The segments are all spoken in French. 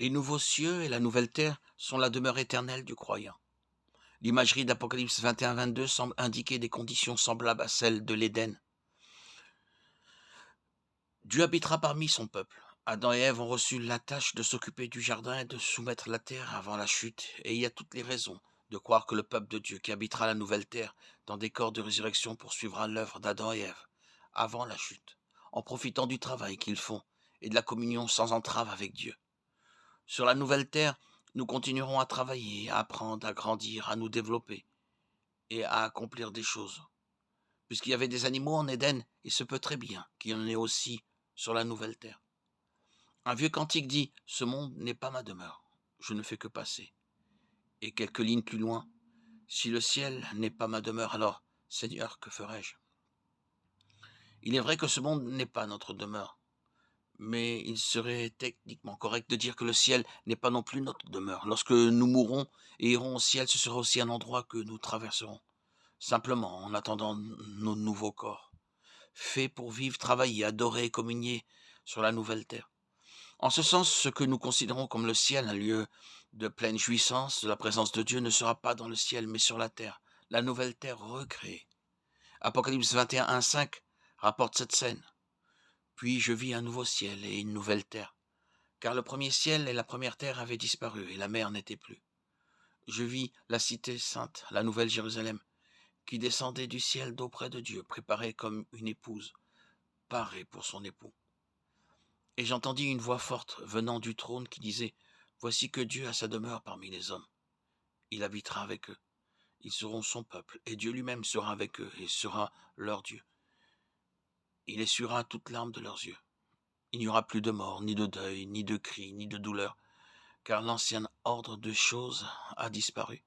Les nouveaux cieux et la nouvelle terre sont la demeure éternelle du croyant. L'imagerie d'Apocalypse 21-22 semble indiquer des conditions semblables à celles de l'Éden. Dieu habitera parmi son peuple. Adam et Ève ont reçu la tâche de s'occuper du jardin et de soumettre la terre avant la chute, et il y a toutes les raisons de croire que le peuple de Dieu qui habitera la nouvelle terre dans des corps de résurrection poursuivra l'œuvre d'Adam et Ève avant la chute, en profitant du travail qu'ils font et de la communion sans entrave avec Dieu. Sur la nouvelle terre, nous continuerons à travailler, à apprendre, à grandir, à nous développer et à accomplir des choses. Puisqu'il y avait des animaux en Éden, il se peut très bien qu'il y en ait aussi sur la nouvelle terre. Un vieux cantique dit « Ce monde n'est pas ma demeure, je ne fais que passer ». Et quelques lignes plus loin « Si le ciel n'est pas ma demeure, alors, Seigneur, que ferai-je » Il est vrai que ce monde n'est pas notre demeure, mais il serait techniquement correct de dire que le ciel n'est pas non plus notre demeure. Lorsque nous mourrons et irons au ciel, ce sera aussi un endroit que nous traverserons, simplement en attendant nos nouveaux corps, faits pour vivre, travailler, adorer et communier sur la nouvelle terre. En ce sens, ce que nous considérons comme le ciel, un lieu de pleine jouissance de la présence de Dieu, ne sera pas dans le ciel, mais sur la terre, la nouvelle terre recréée. Apocalypse 21:1-5 rapporte cette scène. Puis je vis un nouveau ciel et une nouvelle terre, car le premier ciel et la première terre avaient disparu, et la mer n'était plus. Je vis la cité sainte, la nouvelle Jérusalem, qui descendait du ciel d'auprès de Dieu, préparée comme une épouse, parée pour son époux. Et j'entendis une voix forte venant du trône qui disait « Voici que Dieu a sa demeure parmi les hommes. Il habitera avec eux. Ils seront son peuple, et Dieu lui-même sera avec eux et sera leur Dieu. Il essuiera toute larme de leurs yeux. Il n'y aura plus de mort, ni de deuil, ni de cris, ni de douleur, car l'ancien ordre de choses a disparu.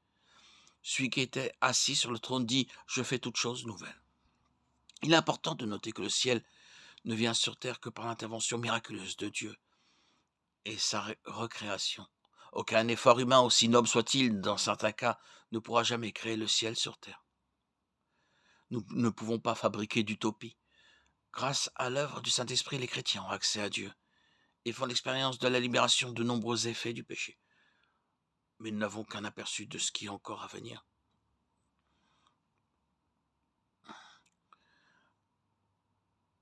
Celui qui était assis sur le trône dit « Je fais toutes choses nouvelles ». Il est important de noter que le ciel ne vient sur terre que par l'intervention miraculeuse de Dieu et sa recréation. Aucun effort humain, aussi noble soit-il dans certains cas, ne pourra jamais créer le ciel sur terre. Nous ne pouvons pas fabriquer d'utopie. Grâce à l'œuvre du Saint-Esprit, les chrétiens ont accès à Dieu et font l'expérience de la libération de nombreux effets du péché. Mais nous n'avons qu'un aperçu de ce qui est encore à venir.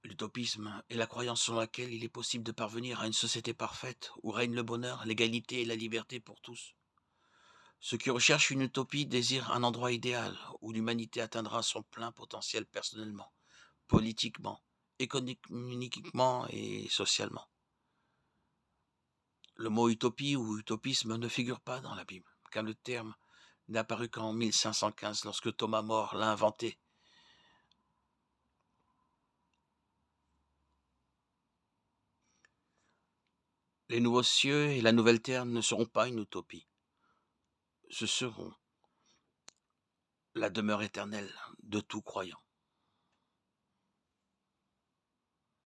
L'utopisme est la croyance selon laquelle il est possible de parvenir à une société parfaite où règne le bonheur, l'égalité et la liberté pour tous. Ceux qui recherchent une utopie désirent un endroit idéal où l'humanité atteindra son plein potentiel personnellement, politiquement, économiquement et socialement. Le mot utopie ou utopisme ne figure pas dans la Bible, car le terme n'est apparu qu'en 1515 lorsque Thomas More l'a inventé. Les nouveaux cieux et la nouvelle terre ne seront pas une utopie. Ce seront la demeure éternelle de tout croyant.